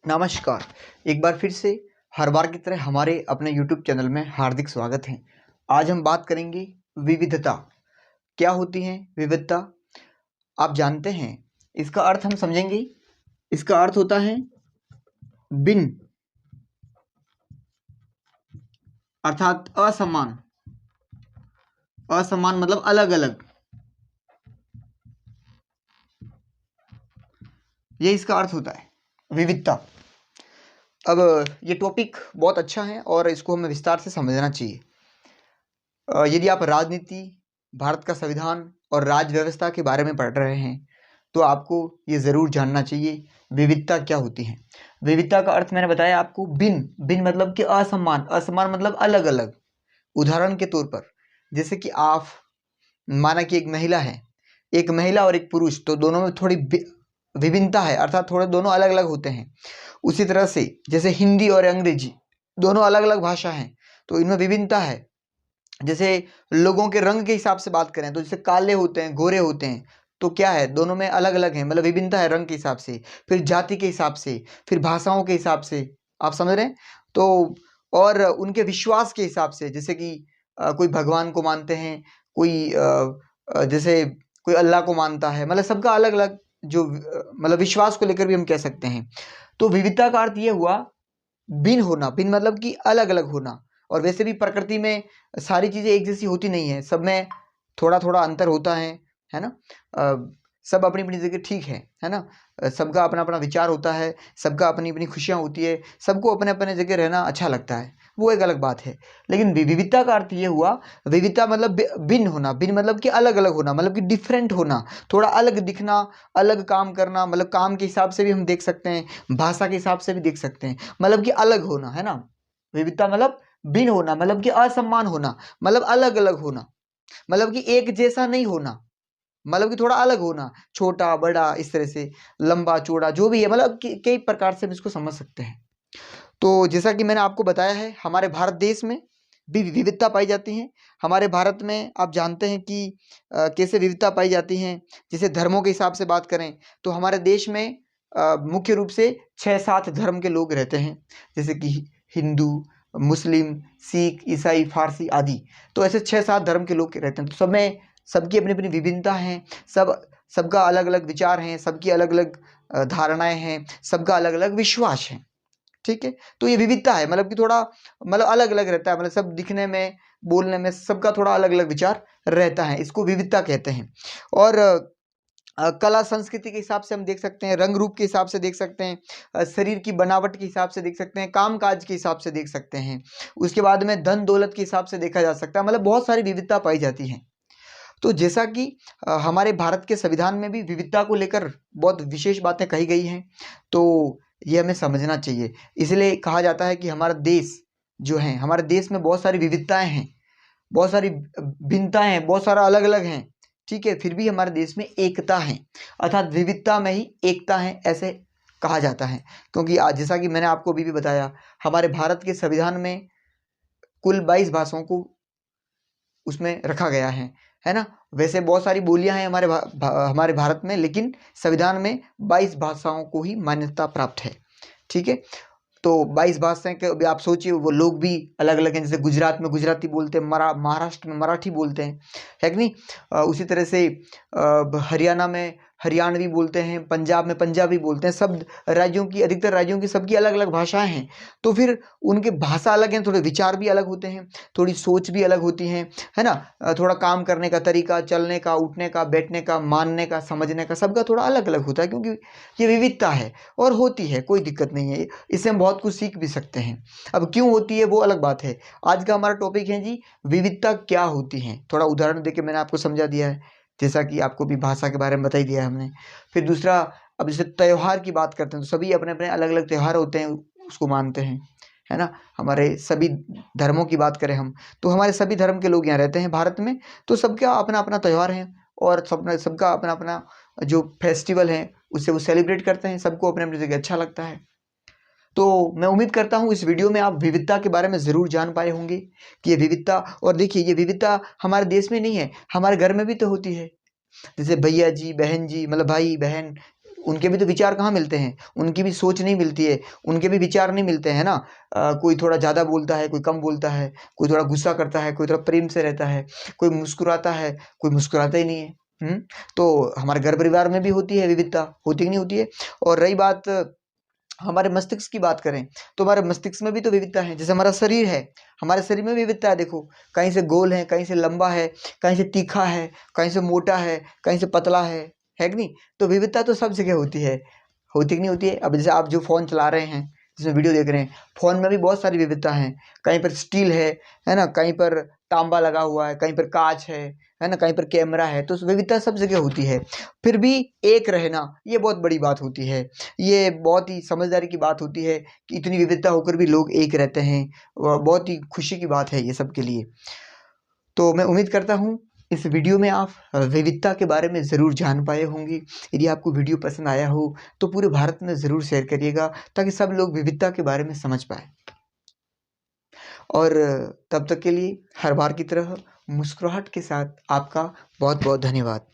नमस्कार। एक बार फिर से हर बार की तरह हमारे अपने YouTube चैनल में हार्दिक स्वागत है। आज हम बात करेंगे विविधता। क्या होती है विविधता? आप जानते हैं, इसका अर्थ हम समझेंगे। इसका अर्थ होता है भिन्न, अर्थात असमान। असमान मतलब अलग अलग, ये इसका अर्थ होता है विविधता। अब ये टॉपिक बहुत अच्छा है और इसको हमें विस्तार से समझना चाहिए। यदि आप राजनीति, भारत का संविधान और राज्य व्यवस्था के बारे में पढ़ रहे हैं तो आपको ये ज़रूर जानना चाहिए विविधता क्या होती है। विविधता का अर्थ मैंने बताया आपको भिन्न। भिन्न मतलब कि असमान। असमान मतलब अलग अलग। उदाहरण के तौर पर जैसे कि आप माना कि एक महिला और एक पुरुष, तो दोनों में थोड़ी विभिन्नता है, अर्थात थोड़े दोनों अलग अलग होते हैं। उसी तरह से जैसे हिंदी और अंग्रेजी दोनों अलग अलग भाषा हैं तो इनमें विभिन्नता है। जैसे लोगों के रंग के हिसाब से बात करें तो जैसे काले होते हैं, गोरे होते हैं, तो क्या है, दोनों में अलग अलग है, मतलब विभिन्नता है रंग के हिसाब से, फिर जाति के हिसाब से, फिर भाषाओं के हिसाब से। आप समझ रहे हैं? तो और उनके विश्वास के हिसाब से, जैसे कि कोई भगवान को मानते हैं, कोई जैसे कोई अल्लाह को मानता है, मतलब सबका अलग अलग जो मतलब विश्वास को लेकर भी हम कह सकते हैं। तो विविधता का अर्थ ये हुआ भिन्न होना। भिन्न मतलब कि अलग अलग होना। और वैसे भी प्रकृति में सारी चीज़ें एक जैसी होती नहीं है, सब में थोड़ा थोड़ा अंतर होता है ना। सब अपनी अपनी जगह ठीक है ना। सबका अपना अपना विचार होता है, सबका अपनी अपनी खुशियाँ होती है, सबको अपने अपने जगह रहना अच्छा लगता है, वो एक अलग बात है। लेकिन विविधता का अर्थ ये हुआ, विविधता मतलब भिन्न होना। भिन्न मतलब कि अलग अलग होना, मतलब कि डिफरेंट होना, थोड़ा अलग दिखना, अलग काम करना, मतलब काम के हिसाब से भी हम देख सकते हैं, भाषा के हिसाब से भी देख सकते हैं, मतलब कि अलग होना, है ना। विविधता मतलब भिन्न होना, मतलब कि असमान होना, मतलब अलग अलग होना, मतलब कि एक जैसा नहीं होना, मतलब कि थोड़ा अलग होना, छोटा बड़ा इस तरह से, लंबा चौड़ा जो भी है, मतलब कई प्रकार से हम इसको समझ सकते हैं। तो जैसा कि मैंने आपको बताया है, हमारे भारत देश में भी विविधता पाई जाती है। हमारे भारत में आप जानते हैं कि कैसे विविधता पाई जाती हैं। जैसे धर्मों के हिसाब से बात करें तो हमारे देश में मुख्य रूप से 6-7 धर्म के लोग रहते हैं, जैसे कि हिंदू, मुस्लिम, सिख, ईसाई, फारसी आदि। तो ऐसे 6-7 धर्म के लोग रहते हैं। तो सब में सबकी अपनी अपनी विभिन्नता है, सबका अलग अलग विचार हैं, सबकी अलग अलग धारणाएं हैं, सबका अलग अलग विश्वास है। ठीक है, तो ये विविधता है, मतलब कि थोड़ा मतलब अलग अलग रहता है, मतलब सब दिखने में, बोलने में सबका थोड़ा अलग अलग विचार रहता है, इसको विविधता कहते हैं। और कला संस्कृति के हिसाब से हम देख सकते हैं, रंग रूप के हिसाब से देख सकते हैं, शरीर की बनावट के हिसाब से देख सकते हैं, काम काज के हिसाब से देख सकते हैं, उसके बाद में धन दौलत के हिसाब से देखा जा सकता है, मतलब बहुत सारी विविधता पाई जाती है। तो जैसा कि हमारे भारत के संविधान में भी विविधता को लेकर बहुत विशेष बातें कही गई हैं, तो ये हमें समझना चाहिए। इसलिए कहा जाता है कि हमारा देश जो है, हमारे देश में बहुत सारी विविधताएं हैं, बहुत सारी भिन्नताएं हैं, बहुत सारा अलग अलग हैं। ठीक है, फिर भी हमारे देश में एकता है, अर्थात विविधता में ही एकता है, ऐसे कहा जाता है। क्योंकि आज जैसा कि मैंने आपको अभी भी बताया, हमारे भारत के संविधान में कुल 22 भाषाओं को उसमें रखा गया है ना। वैसे बहुत सारी बोलियां हैं हमारे भारत में, लेकिन संविधान में 22 भाषाओं को ही मान्यता प्राप्त है। ठीक है, तो 22 भाषाएं के अभी आप सोचिए, वो लोग भी अलग अलग हैं। जैसे गुजरात में गुजराती बोलते हैं, महाराष्ट्र में मराठी बोलते हैं, है कि नहीं। उसी तरह से हरियाणा में हरियाणवी बोलते हैं, पंजाब में पंजाबी बोलते हैं। सब राज्यों की, अधिकतर राज्यों की सबकी अलग अलग भाषाएं हैं। तो फिर उनके भाषा अलग हैं, थोड़े विचार भी अलग होते हैं, थोड़ी सोच भी अलग होती है ना। थोड़ा काम करने का तरीका, चलने का, उठने का, बैठने का, मानने का, समझने का, सबका थोड़ा अलग अलग होता है, क्योंकि ये विविधता है और होती है, कोई दिक्कत नहीं है। इससे हम बहुत कुछ सीख भी सकते हैं। अब क्यों होती है वो अलग बात है। आज का हमारा टॉपिक है जी, विविधता क्या होती है। थोड़ा उदाहरण देके मैंने आपको समझा दिया है, जैसा कि आपको भी भाषा के बारे में बता ही दिया है हमने। फिर दूसरा, अब जैसे त्यौहार की बात करते हैं तो सभी अपने अपने अलग अलग त्यौहार होते हैं, उसको मानते हैं, है ना। हमारे सभी धर्मों की बात करें हम, तो हमारे सभी धर्म के लोग यहाँ रहते हैं भारत में, तो सबका अपना अपना त्यौहार है और सबका अपना अपना जो फेस्टिवल है उससे वो सेलिब्रेट करते हैं। सबको अपने अपनी जगह अच्छा लगता है। तो मैं उम्मीद करता हूँ इस वीडियो में आप विविधता के बारे में ज़रूर जान पाए होंगे कि ये विविधता, और देखिए ये विविधता हमारे देश में नहीं है, हमारे घर में भी तो होती है। जैसे भैया जी, बहन जी, मतलब भाई बहन, उनके भी तो विचार कहाँ मिलते हैं, उनकी भी सोच नहीं मिलती है, उनके भी विचार नहीं मिलते हैं ना। कोई थोड़ा ज़्यादा बोलता है, कोई कम बोलता है, कोई थोड़ा गुस्सा करता है, कोई थोड़ा प्रेम से रहता है, कोई मुस्कुराता है, कोई मुस्कुराता ही नहीं है। तो हमारे घर परिवार में भी होती है विविधता, होती कि नहीं होती है। और रही बात हमारे मस्तिष्क की बात करें, तो हमारे मस्तिष्क में भी तो विविधता है। जैसे हमारा शरीर है, हमारे शरीर में भी विविधता है। देखो, कहीं से गोल है, कहीं से लंबा है, कहीं से तीखा है, कहीं से मोटा है, कहीं से पतला है कि नहीं। तो विविधता तो सब जगह होती कि नहीं होती है। अब जैसे आप जो फ़ोन चला रहे हैं, जिसमें वीडियो देख रहे हैं, फ़ोन में भी बहुत सारी विविधता है। कहीं पर स्टील है ना, कहीं पर तांबा लगा हुआ है, कहीं पर कांच है ना, कहीं पर कैमरा है। तो विविधता सब जगह होती है। फिर भी एक रहना, ये बहुत बड़ी बात होती है। ये बहुत ही समझदारी की बात होती है कि इतनी विविधता होकर भी लोग एक रहते हैं। बहुत ही खुशी की बात है ये सब के लिए। तो मैं उम्मीद करता हूँ इस वीडियो में आप विविधता के बारे में ज़रूर जान पाए होंगे। यदि आपको वीडियो पसंद आया हो तो पूरे भारत में ज़रूर शेयर करिएगा, ताकि सब लोग विविधता के बारे में समझ पाए। और तब तक के लिए हर बार की तरह मुस्कुराहट के साथ आपका बहुत बहुत धन्यवाद।